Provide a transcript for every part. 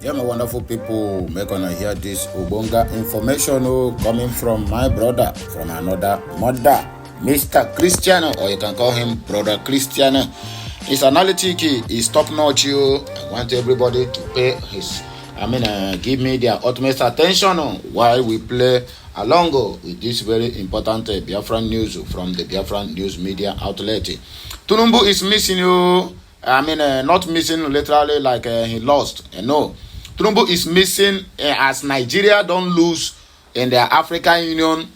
Yeah, my wonderful people, make gonna hear this Ubonga information coming from my brother, from another mother, Mr. Cristiano, or you can call him Brother Cristiano. His analytic is top notch. I want everybody to pay give me their utmost attention while we play along with this very important Biafran news from the Biafran news media outlet. Tunumbu is missing not missing literally like he lost. No. Trumbo is missing as Nigeria don't lose in the African Union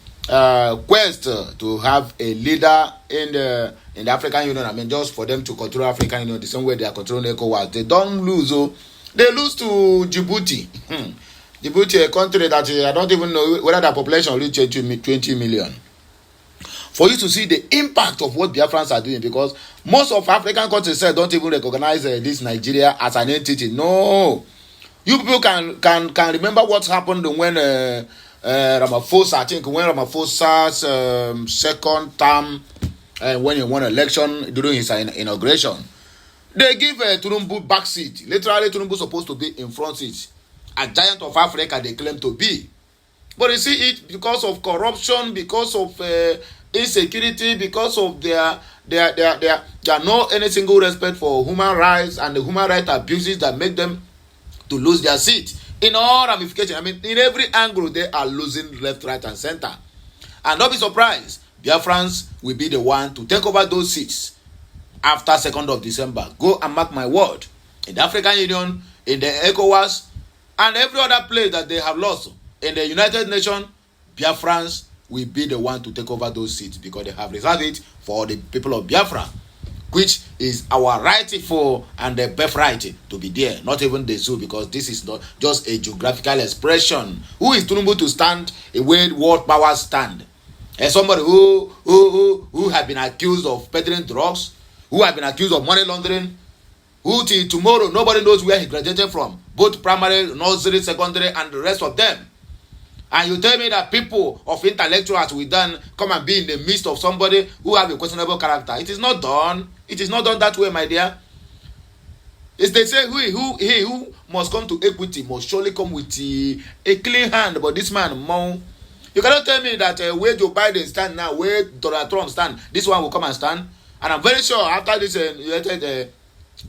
quest to have a leader in the African Union. Just for them to control African Union the same way they are controlling ECOWAS. They don't lose. They lose to Djibouti. Djibouti, a country that I don't even know whether the population reaches 20 million. For you to see the impact of what Biafrans are doing, because most of African countries don't even recognize this Nigeria as an entity. No. You people can remember what happened when Ramaphosa, I think when Ramaphosa's second term, when he won election during his inauguration, they give Turumbu back seat. Literally, Turumbu supposed to be in front seat. A giant of Africa they claim to be. But you see it because of corruption, because of insecurity, because of their no any single respect for human rights and the human rights abuses that make them to lose their seat in all ramifications. In every angle they are losing left, right, and center. And don't be surprised, Biafrans will be the one to take over those seats after 2nd of December. Go and mark my word. In the African Union, in the ECOWAS, and every other place that they have lost in the United Nations, Biafrans will be the one to take over those seats because they have reserved it for the people of Biafra, which is our rightful and the birthright to be there, not even the zoo, because this is not just a geographical expression. Who is Tunumbu to stand where world powers stand? And somebody who have been accused of peddling drugs, who have been accused of money laundering, who till tomorrow nobody knows where he graduated from, both primary, nursery, secondary, and the rest of them. And you tell me that people of intellectuals will then come and be in the midst of somebody who have a questionable character. It is not done. It is not done that way, my dear. It's they say he who must come to equity must surely come with a clean hand. But this man, you cannot tell me that where Joe Biden stand now, where Donald Trump stand, this one will come and stand. And I'm very sure after this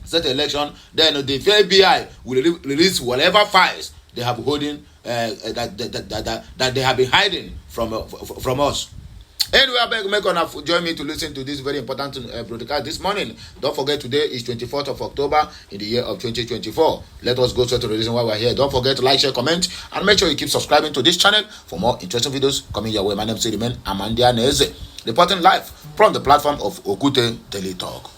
set election, then the FBI will release whatever files they have holding that they have been hiding from us. Anyway, I beg make on join me to listen to this very important broadcast this morning. Don't forget today is 24th of October in the year of 2024. Let us go straight to the reason why we're here. Don't forget to like, share, comment, and make sure you keep subscribing to this channel for more interesting videos coming your way. My name is Sirimen Amandia Neze, reporting live from the platform of Okute Daily Talk.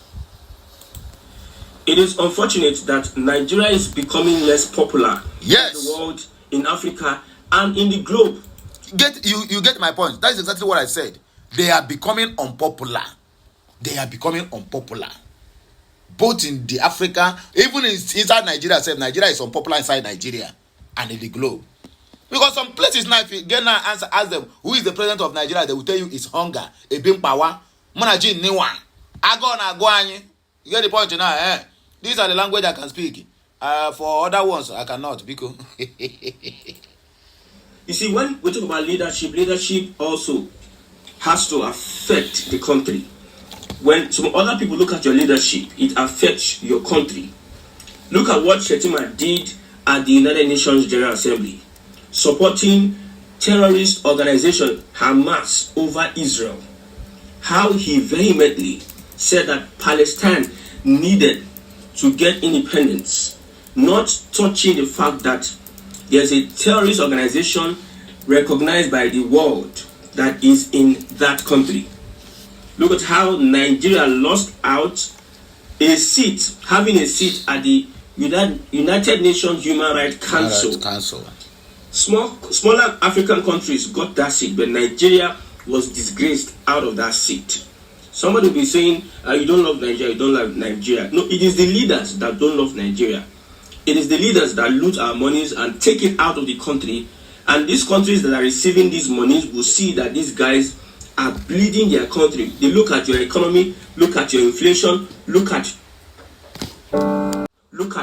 It is unfortunate that Nigeria is becoming less popular in the world, in Africa, and in the globe. You get my point. That is exactly what I said. They are becoming unpopular. They are becoming unpopular. Both in the Africa, even inside Nigeria, Nigeria is unpopular inside Nigeria and in the globe. Because some places now, if you get now ask them who is the president of Nigeria, they will tell you it's hunger, a big power, manaji niwa, ago na agwanyi. You get the point now, eh? These are the language I can speak. For other ones, I cannot because. You see, when we talk about leadership also has to affect the country. When some other people look at your leadership, it affects your country. Look at what Shetima did at the United Nations General Assembly, supporting terrorist organization Hamas over Israel. How he vehemently said that Palestine needed to get independence, not touching the fact that there's a terrorist organization recognized by the world that is in that country. Look at how Nigeria lost out a seat, having a seat at the United Nations Human Rights Council. Smaller African countries got that seat, but Nigeria was disgraced out of that seat. Somebody will be saying, you don't love Nigeria, you don't love Nigeria. No, it is the leaders that don't love Nigeria. It is the leaders that loot our monies and take it out of the country. And these countries that are receiving these monies will see that these guys are bleeding their country. They look at your economy, look at your inflation, look at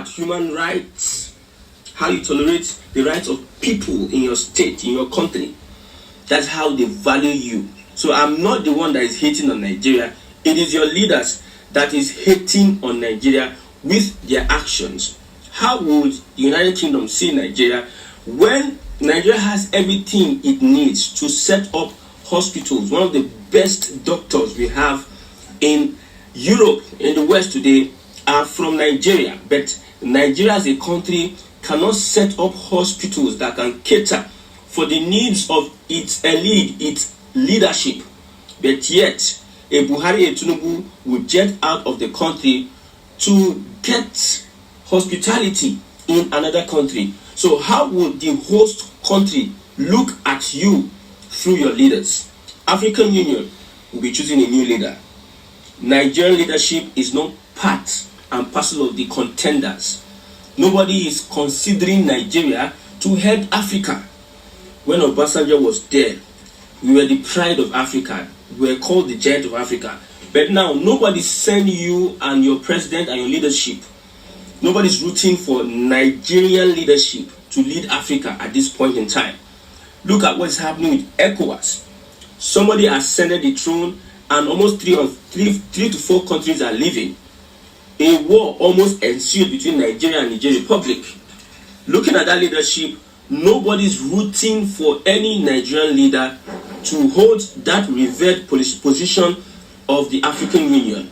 human rights, how you tolerate the rights of people in your state, in your country. That's how they value you. So I'm not the one that is hating on Nigeria. It is your leaders that is hating on Nigeria with their actions. How would the United Kingdom see Nigeria when Nigeria has everything it needs to set up hospitals? One of the best doctors we have in Europe, in the West today, are from Nigeria. But Nigeria as a country cannot set up hospitals that can cater for the needs of its elite, its leadership. But yet, a Buhari, a Tinubu will jet out of the country to get hospitality in another country. So how would the host country look at you through your leaders? African Union will be choosing a new leader. Nigerian leadership is not part and parcel of the contenders. Nobody is considering Nigeria to head Africa. When Obasanjo was there, we were the pride of Africa. We were called the giant of Africa. But now, nobody send you and your president and your leadership. Nobody's rooting for Nigerian leadership to lead Africa at this point in time. Look at what's happening with ECOWAS. Somebody ascended the throne and almost three to four countries are leaving. A war almost ensued between Nigeria and Niger Republic. Looking at that leadership, nobody's rooting for any Nigerian leader to hold that revered position of the African Union.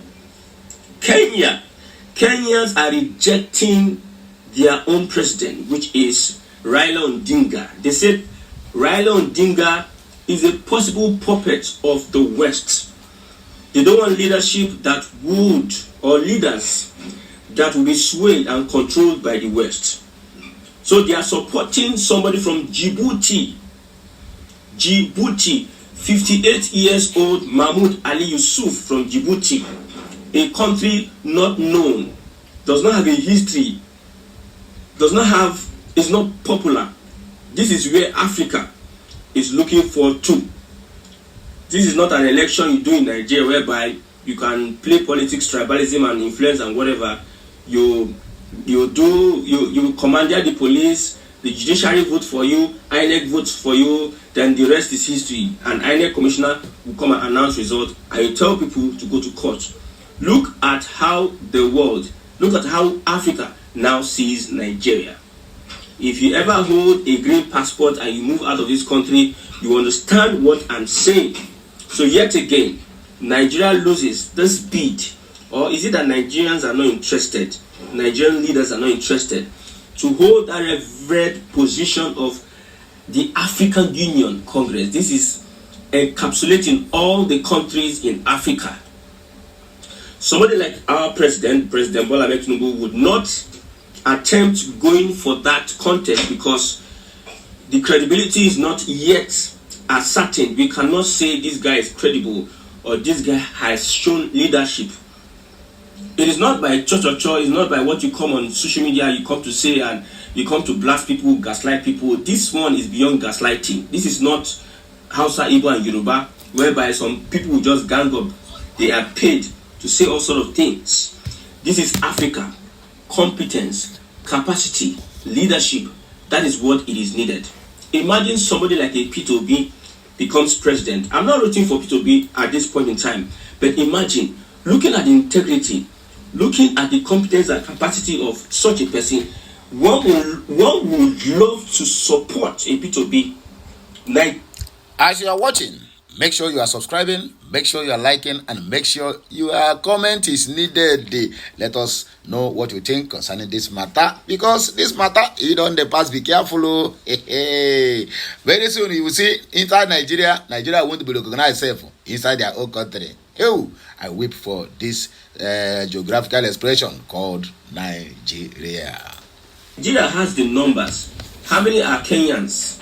Kenyans are rejecting their own president, which is Raila Odinga. They said Raila Odinga is a possible puppet of the West. They don't want leadership that would, or leaders that will be swayed and controlled by the West. So they are supporting somebody from Djibouti. 58 years old Mahmoud Ali Yusuf from Djibouti, a country not known, does not have a history, is not popular. This is where Africa is looking for too. This is not an election you do in Nigeria whereby you can play politics, tribalism and influence and whatever. You commander the police, the judiciary vote for you, INEC votes for you, then the rest is history. And INEC commissioner will come and announce results and you tell people to go to court. Look at how the world, look at how Africa now sees Nigeria. If you ever hold a green passport and you move out of this country, you understand what I'm saying. So yet again, Nigeria loses this bid. Or is it that Nigerians are not interested? Nigerian leaders are not interested to hold that revered position of the African Union Congress. This is encapsulating all the countries in Africa. Somebody like our President Bola Ahmed Tinubu, would not attempt going for that contest because the credibility is not yet ascertained. We cannot say this guy is credible or this guy has shown leadership. It is not by cho-cho-cho, it's not by what you come on social media, you come to say and you come to blast people, gaslight people. This one is beyond gaslighting. This is not Hausa, Igbo and Yoruba, whereby some people will just gang up. They are paid to say all sort of things. This is Africa. Competence, capacity, leadership. That is what it is needed. Imagine somebody like a P2B becomes president. I'm not rooting for P2B at this point in time, but imagine looking at the integrity, looking at the competence and capacity of such a person, one would love to support a P2B. As you are watching, make sure you are subscribing, make sure you are liking, and make sure your comment is needed. Let us know what you think concerning this matter, because this matter, it on the past, be careful. Very soon you will see inside Nigeria won't be recognized itself inside their own country. I weep for this geographical expression called Nigeria. Nigeria has the numbers. How many are Kenyans?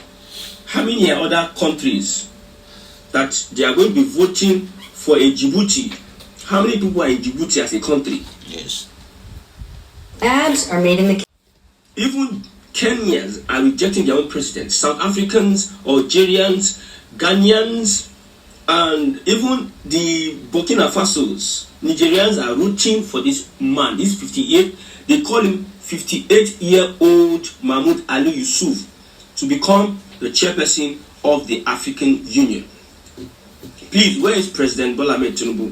How many are other countries that they are going to be voting for a Djibouti? How many people are in Djibouti as a country? Yes. Ads are made in the... Even Kenyans are rejecting their own president. South Africans, Algerians, Ghanaians, and even the Burkina Fasos, Nigerians are rooting for this man, this 58. They call him 58-year-old Mahmoud Ali Yusuf to become the chairperson of the African Union. Please, where is President Bola Ahmed Tinubu?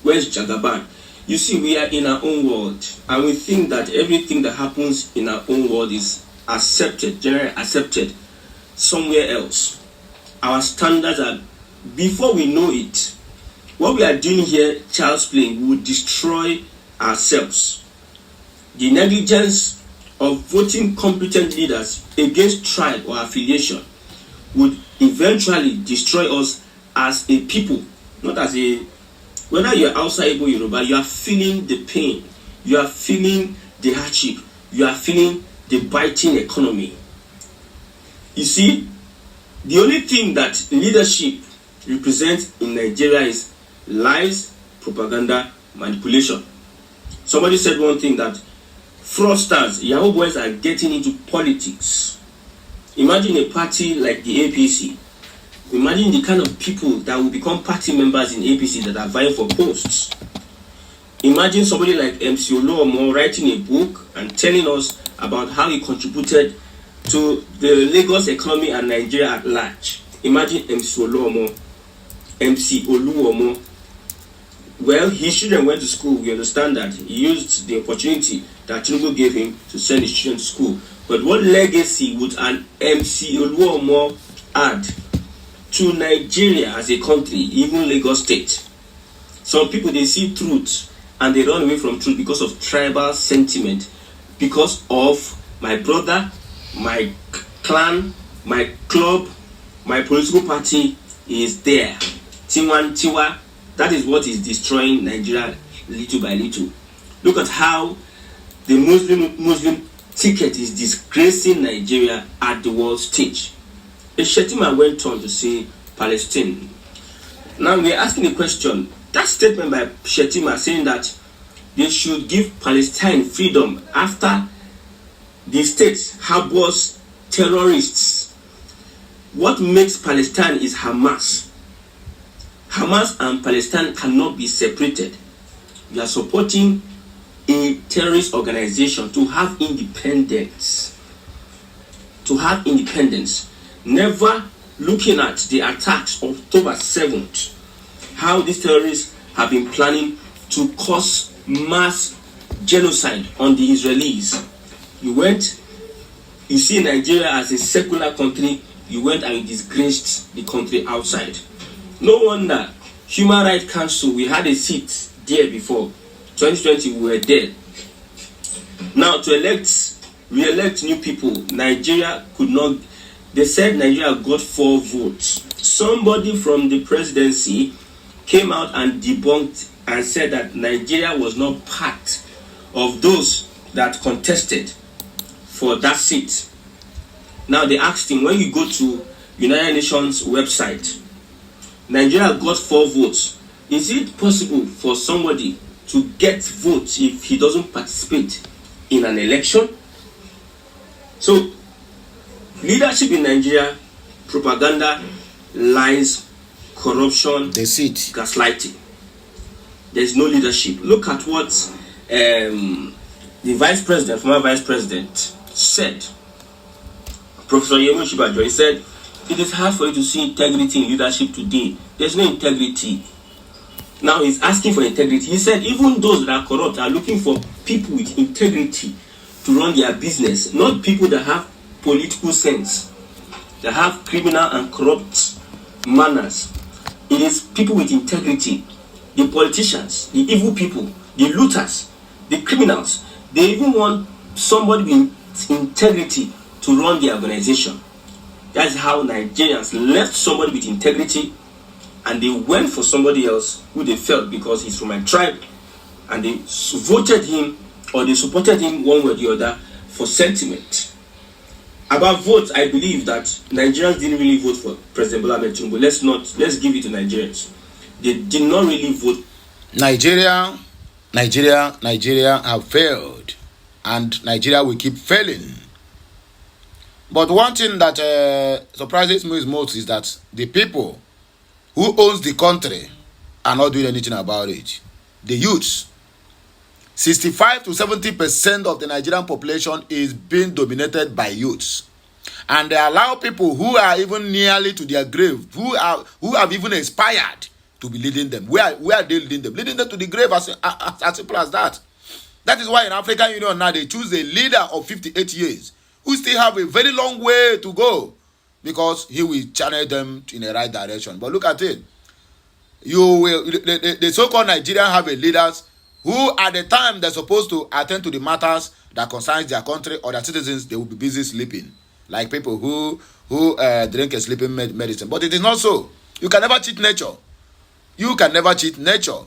Where is Jagaban? You see, we are in our own world, and we think that everything that happens in our own world is accepted, generally accepted somewhere else. Our standards are, before we know it, what we are doing here, child's play, we will destroy ourselves. The negligence of voting competent leaders against tribe or affiliation would eventually destroy us as a people, not as a, whether you're outside Igbo Yoruba, you are feeling the pain, you are feeling the hardship, you are feeling the biting economy. You see, the only thing that leadership represents in Nigeria is lies, propaganda, manipulation. Somebody said one thing, that fraudsters, Yahoo boys are getting into politics. Imagine a party like the APC. Imagine the kind of people that will become party members in APC that are vying for posts. Imagine somebody like MC Oluomo writing a book and telling us about how he contributed to the Lagos economy and Nigeria at large. Imagine MC Oluomo. Well, his children went to school. We understand that he used the opportunity that Tinubu gave him to send his children to school. But what legacy would an MC Oluomo add to Nigeria as a country, even Lagos State? Some people, they see truth and they run away from truth because of tribal sentiment, because of my brother, my clan, my club, my political party is there. Tiwa, that is what is destroying Nigeria little by little. Look at how the Muslim ticket is disgracing Nigeria at the world stage. Shetima went on to say Palestine. Now we are asking the question, that statement by Shetima saying that they should give Palestine freedom after the state harbors terrorists. What makes Palestine is Hamas. Hamas and Palestine cannot be separated. We are supporting a terrorist organization to have independence. To have independence. Never looking at the attacks of October 7th, how these terrorists have been planning to cause mass genocide on the Israelis. You see Nigeria as a secular country, you went and you disgraced the country outside. No wonder Human Rights Council, we had a seat there before. 2020 we were there. Now to re-elect new people, Nigeria could not. They said Nigeria got 4 votes. Somebody from the presidency came out and debunked and said that Nigeria was not part of those that contested for that seat. Now they asked him, when you go to United Nations website, Nigeria got 4 votes. Is it possible for somebody to get votes if he doesn't participate in an election? So, leadership in Nigeria, propaganda, lies, corruption, deceit, gaslighting. There's no leadership. Look at what the former vice president said. Professor Yemi Shibajo, he said, it is hard for you to see integrity in leadership today. There's no integrity. Now he's asking for integrity. He said even those that are corrupt are looking for people with integrity to run their business, not people that have political sense, that have criminal and corrupt manners. It is people with integrity. The politicians, the evil people, the looters, the criminals, they even want somebody with integrity to run the organization. That's how Nigerians left somebody with integrity and they went for somebody else who they felt because he's from a tribe, and they voted him or they supported him one way or the other for sentiment. About votes, I believe that Nigerians didn't really vote for President Bola Ahmed Tinubu. Let's give it to Nigerians. They did not really vote. Nigeria have failed, and Nigeria will keep failing. But one thing that surprises me most is that the people who owns the country are not doing anything about it. The youths, 65 to 70% of the Nigerian population is being dominated by youths. And they allow people who are even nearly to their grave, who have even expired, to be leading them. Where are they leading them? Leading them to the grave, as simple as that. That is why in African Union now they choose a leader of 58 years who still have a very long way to go, because he will channel them in the right direction. But look at it. The so-called Nigerians have a leaders who at the time they're supposed to attend to the matters that concerns their country or their citizens, they will be busy sleeping. Like people who drink a sleeping medicine. But it is not so. You can never cheat nature. You can never cheat nature.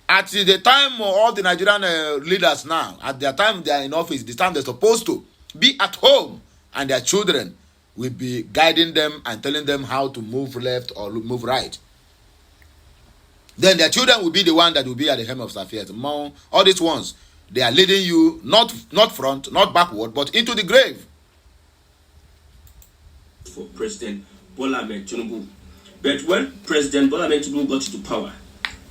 At the time of all the Nigerian leaders now, at their time they are in office, the time they're supposed to be at home, and their children will be guiding them and telling them how to move left or move right. Then their children will be the one that will be at the helm of affairs. All these ones, they are leading you not front, not backward, but into the grave. For President Bola Ahmed Tinubu. But when President Bola Ahmed Tinubu got into power,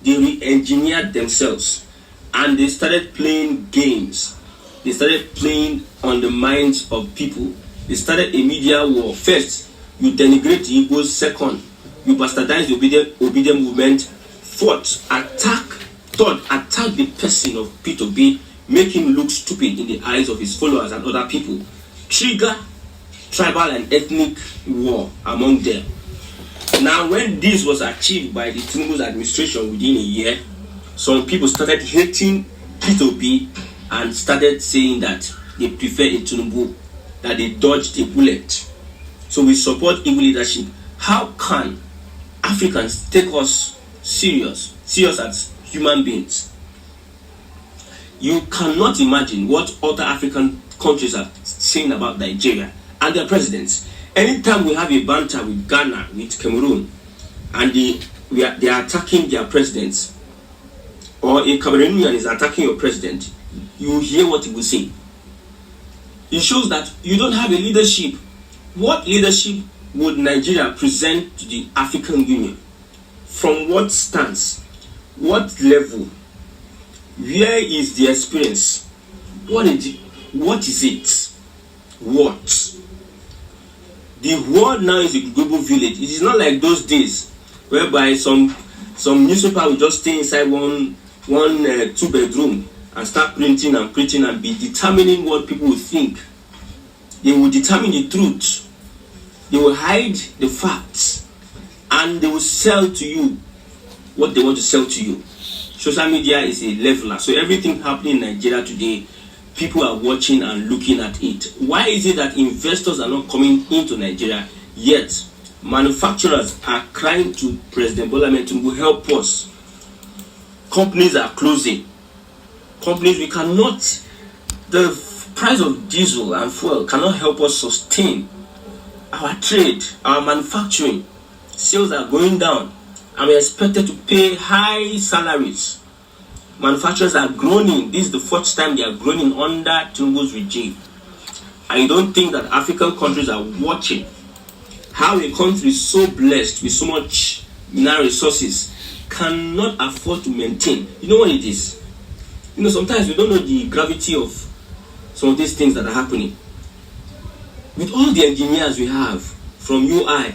they re-engineered themselves and they started playing games. They started playing on the minds of people. They started a media war. First, you denigrate the Igbos. Second, you bastardize the obedient movement. Fourth, attack the person of P2B, make him look stupid in the eyes of his followers and other people. Trigger tribal and ethnic war among them. Now, when this was achieved by the Tinubu's administration within a year, some people started hating P2B and started saying that they prefer a Tinubu, that they dodged a bullet. So we support evil leadership. How can Africans take us serious as human beings? You cannot imagine what other African countries are saying about Nigeria and their presidents. Anytime we have a banter with Ghana, with Cameroon, and they are attacking their presidents, or a Cameroonian is attacking your president, you hear what he will say. It shows that you don't have a leadership. What leadership would Nigeria present to the African Union? From what stance? What level? Where is the experience? What is it? What? The world now is a global village. It is not like those days whereby some newspaper will just stay inside one 2-bedroom and start printing and preaching and be determining what people will think. They will determine the truth. They will hide the facts, and they will sell to you what they want to sell to you. Social media is a leveler. So everything happening in Nigeria today, people are watching and looking at it. Why is it that investors are not coming into Nigeria yet? Manufacturers are crying to President Bola Ahmed Tinubu, help us. Companies are closing. Companies, we cannot, the price of diesel and fuel cannot help us sustain our trade, our manufacturing. Sales are going down, and we're expected to pay high salaries. Manufacturers are groaning. This is the first time they are groaning under Tinubu's regime. I don't think that African countries are watching how a country so blessed with so much mineral resources cannot afford to maintain. You know what it is? You know, sometimes we don't know the gravity of some of these things that are happening. With all the engineers we have from UI,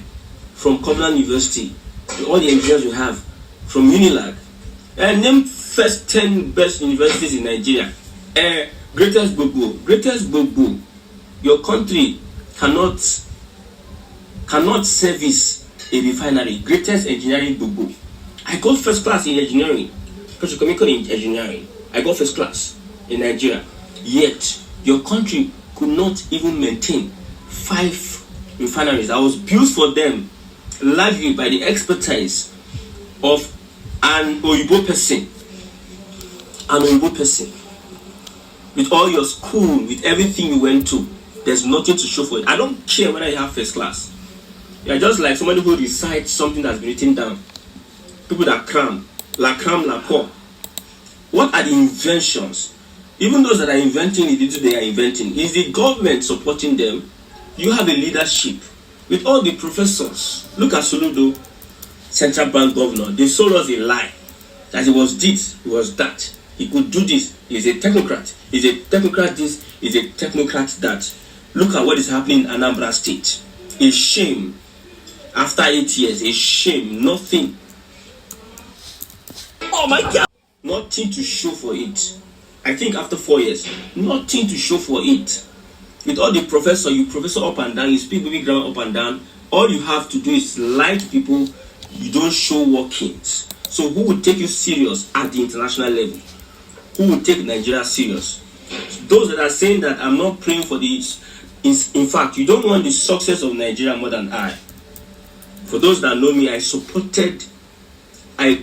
from Covenant University, with all the engineers we have from Unilag, name first 10 best universities in Nigeria. Greatest Gbogbo. Your country cannot service a refinery. Greatest engineering Gbogbo. I got first class in engineering, petrochemical engineering. I got first class in Nigeria. Yet your country could not even maintain 5 refineries that was built for them largely by the expertise of an Oyibo person. With all your school, with everything you went to, there's nothing to show for it. I don't care whether you have first class. You're just like somebody who recites something that's been written down. People that cram, la pour. What are the inventions? Even those that are inventing it, they are inventing. Is the government supporting them? You have a leadership. With all the professors, look at Soludo, central bank governor. They sold us a lie that it was this, it was that. He could do this. He's a technocrat. He's a technocrat this. He's a technocrat that. Look at what is happening in Anambra State. A shame. After 8 years, a shame. Nothing. Oh my God. Nothing to show for it. I think after 4 years, nothing to show for it. With all the professor, you professor up and down, you speak baby grammar up and down. All you have to do is lie to people. You don't show workings. So who would take you serious at the international level? Who would take Nigeria serious? Those that are saying that I'm not praying for this, in fact, you don't want the success of Nigeria more than I. For those that know me, I supported, I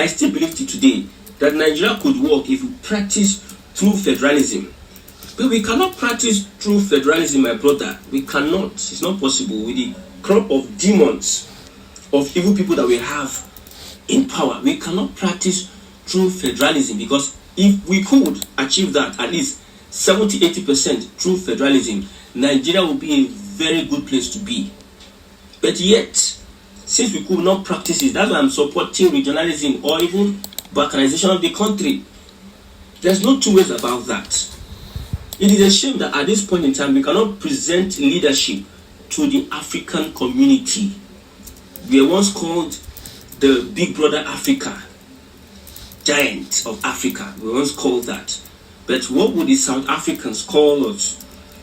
still believe till today, that Nigeria could work if we practice true federalism. But we cannot practice true federalism, my brother. We cannot. It's not possible with the crop of demons, of evil people that we have in power. We cannot practice true federalism, because if we could achieve that, at least 70-80% true federalism, Nigeria would be a very good place to be. But yet, since we could not practice it, that's why I'm supporting regionalism or even balkanization of the country. There's no two ways about that. It is a shame that at this point in time, we cannot present leadership to the African community. We were once called the Big Brother Africa, giant of Africa. We were once called that. But what would the South Africans call us?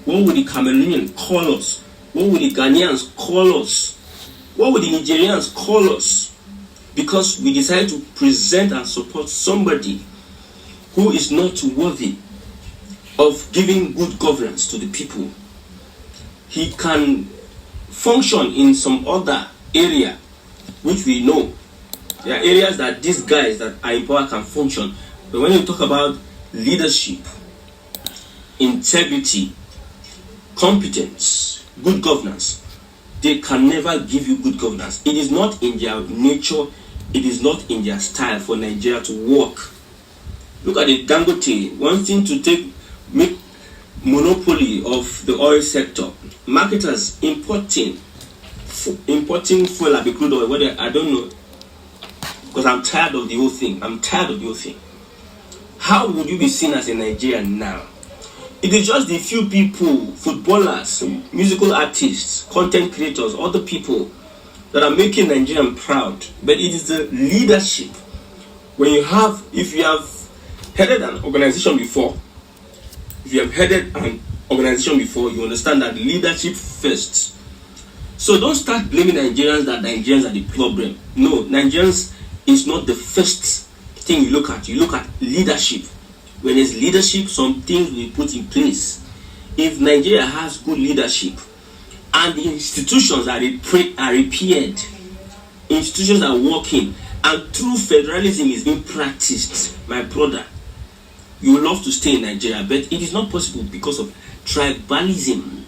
What would the Cameroonians call us? What would the Ghanaians call us? What would the Nigerians call us? Because we decided to present and support somebody who is not worthy of giving good governance to the people. He can function in some other area, which we know. There are areas that these guys that are in power can function. But when you talk about leadership, integrity, competence, good governance, they can never give you good governance. It is not in their nature, it is not in their style for Nigeria to work. Look at the Dangote wanting to make monopoly of the oil sector. Marketers importing fuel, crude oil, whether I don't know, because I'm tired of the whole thing. How would you be seen as a Nigerian now? It is just the few people, footballers, musical artists, content creators, other people that are making Nigerian proud. But it is the leadership. If you have headed an organization before, you understand that leadership first. So don't start blaming Nigerians that Nigerians are the problem. No, Nigerians is not the first thing you look at. You look at leadership. When there's leadership, some things will be put in place. If Nigeria has good leadership and the institutions are repaired, institutions are working, and true federalism is being practiced, my brother, you will love to stay in Nigeria, but it is not possible because of tribalism.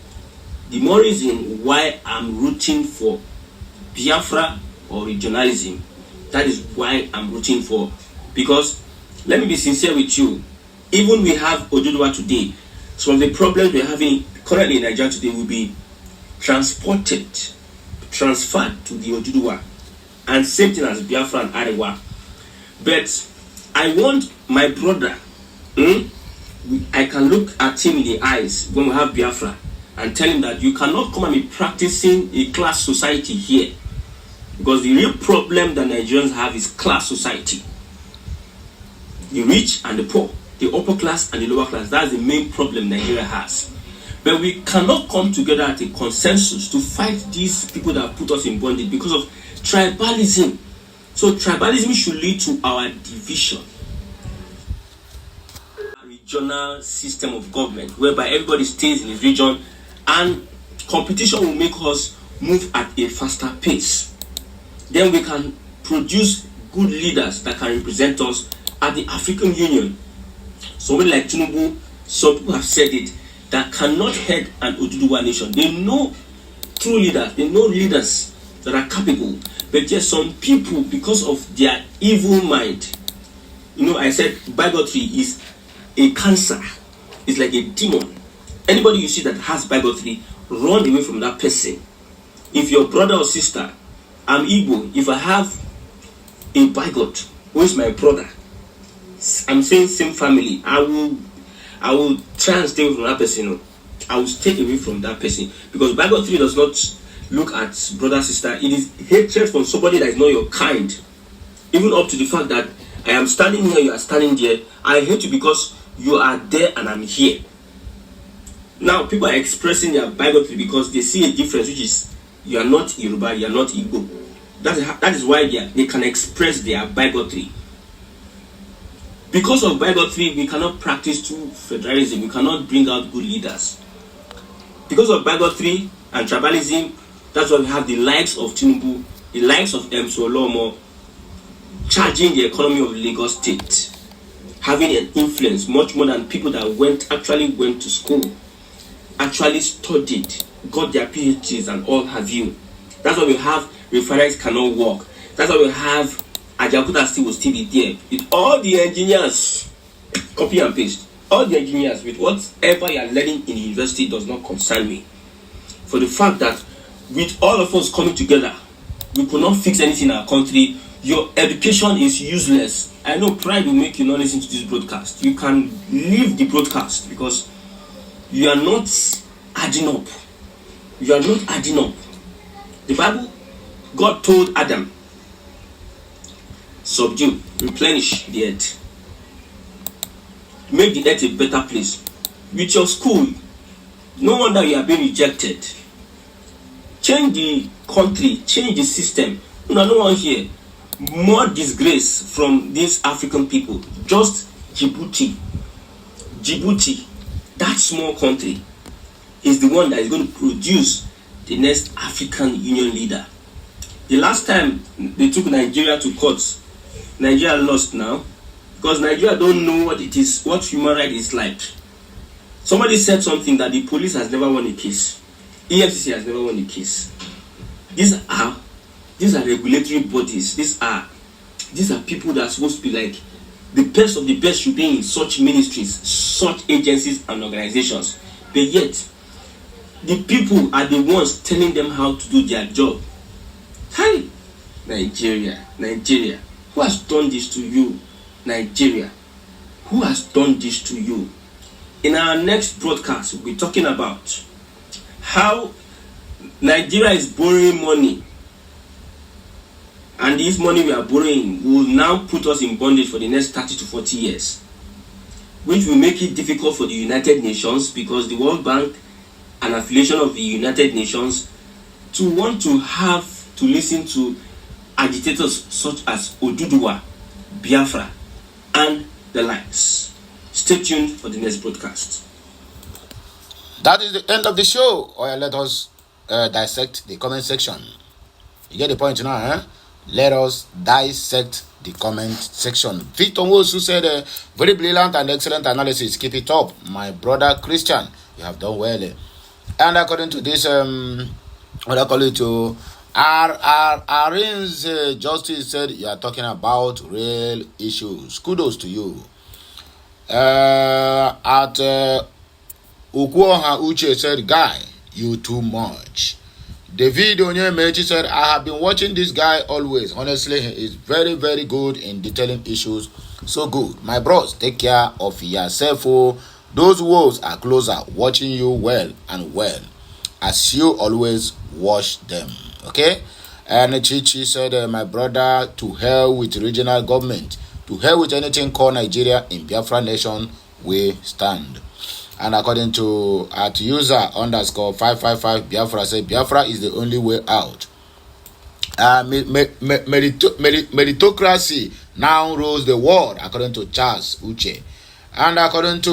The more reason why I'm rooting for Biafra or regionalism, that is why I'm rooting for. Because, let me be sincere with you, even we have Oduduwa today, some of the problems we're having currently in Nigeria today will be transferred to the Oduduwa. And same thing as Biafra and Arewa. But I want my brother, I can look at him in the eyes when we have Biafra and tell him that you cannot come and be practicing a class society here. Because the real problem that Nigerians have is class society. The rich and the poor, the upper class and the lower class. That's the main problem Nigeria has. But we cannot come together at a consensus to fight these people that put us in bondage because of tribalism. So tribalism should lead to our division. A regional system of government whereby everybody stays in his region and competition will make us move at a faster pace. Then we can produce good leaders that can represent us at the African Union. Somebody like Tinubu, some people have said it, that cannot head an Oduduwa nation. They know true leaders, they know leaders that are capable. But yet some people, because of their evil mind, I said bigotry is a cancer. It's like a demon. Anybody you see that has bigotry, run away from that person. If your brother or sister, I'm Igbo, if I have a bigot, who is my brother, I'm saying same family, I will try and stay away from that person. I will stay away from that person, because Bible 3 does not look at brother, sister. It is hatred from somebody that is not your kind. Even up to the fact that I am standing here, you are standing there. I hate you because you are there and I'm here. Now people are expressing their Bible 3 because they see a difference, which is you are not Yoruba, you are not Igbo. That is why they can express their Bible 3. Because of Bible 3, we cannot practice true federalism. We cannot bring out good leaders. Because of Bible 3 and tribalism, that's why we have the likes of Tinubu, the likes of Olomo, charging the economy of Lagos State, having an influence much more than people that actually went to school, actually studied, got their PhDs and all have you. That's why we have refineries cannot work. That's why we have Ajakuta still will still be there with all the engineers, copy and paste. All the engineers with whatever you are learning in the university does not concern me. For the fact that with all of us coming together, we could not fix anything in our country. Your education is useless. I know pride will make you not listen to this broadcast. You can leave the broadcast because you are not adding up. You are not adding up. The Bible, God told Adam, subdue, replenish the earth. Make the earth a better place. With your school, no wonder you are being rejected. Change the country, change the system. No one here. More disgrace from these African people. Just Djibouti, that small country, is the one that is going to produce the next African Union leader. The last time they took Nigeria to court, Nigeria lost now, because Nigeria don't know what it is, what human rights is like. Somebody said something that the police has never won a case. EFCC has never won a case. These are regulatory bodies. These are people that are supposed to be like the best of the best should be in such ministries, such agencies and organizations. But yet, the people are the ones telling them how to do their job. Hi, Nigeria, who has done this to you? Nigeria, who has done this to you? In our next broadcast, we'll be talking about how Nigeria is borrowing money, and this money we are borrowing will now put us in bondage for the next 30 to 40 years, which will make it difficult for the United Nations, because the World Bank, an affiliation of the United Nations, to want to have to listen to agitators such as Oduduwa, Biafra, and the likes. Stay tuned for the next broadcast. That is the end of the show. Or let us dissect the comment section. You get the point now, eh? Let us dissect the comment section. Victor Wosu said, very brilliant and excellent analysis. Keep it up, my brother Christian. You have done well. And according to this, what I call it to Arin's Justice said, you are talking about real issues. Kudos to you. At Ukuoha Uche said, guy, you too much. David Onyemechi said, I have been watching this guy always. Honestly, he is very, very good in detailing issues. So good. My bros, take care of yourself. Oh, those wolves are closer, watching you well and well, as you always watch them. Okay? And Chichi said, my brother, to hell with regional government. To hell with anything called Nigeria. In Biafra nation, we stand. And according to at user _555 Biafra said, Biafra is the only way out. Meritocracy now rules the world, according to Charles Uche. And according to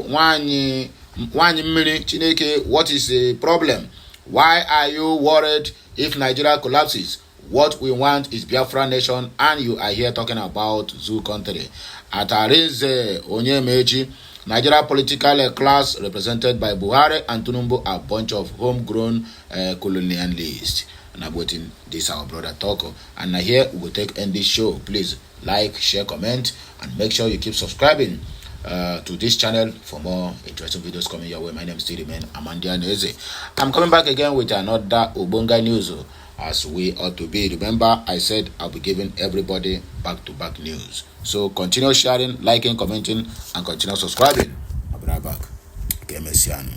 Wanyi Mini Chineke, what is the problem? Why are you worried if Nigeria collapses? What we want is Biafra nation, and you are here talking about zoo country. At Arinze Onyemechi, Nigeria political class represented by Buhari and Tinubu are a bunch of homegrown colonialists. And I'm waiting this our brother Toko. And here we will end this show. Please like, share, comment, and make sure you keep subscribing to this channel for more interesting videos coming your way. My name is still remain Amandia Neze. I'm coming back again with another Ubonga news. as we ought to be. Remember, I said I'll be giving everybody back-to-back news. So continue sharing, liking, commenting, and continue subscribing. I'll be right back. Okay, Messiano.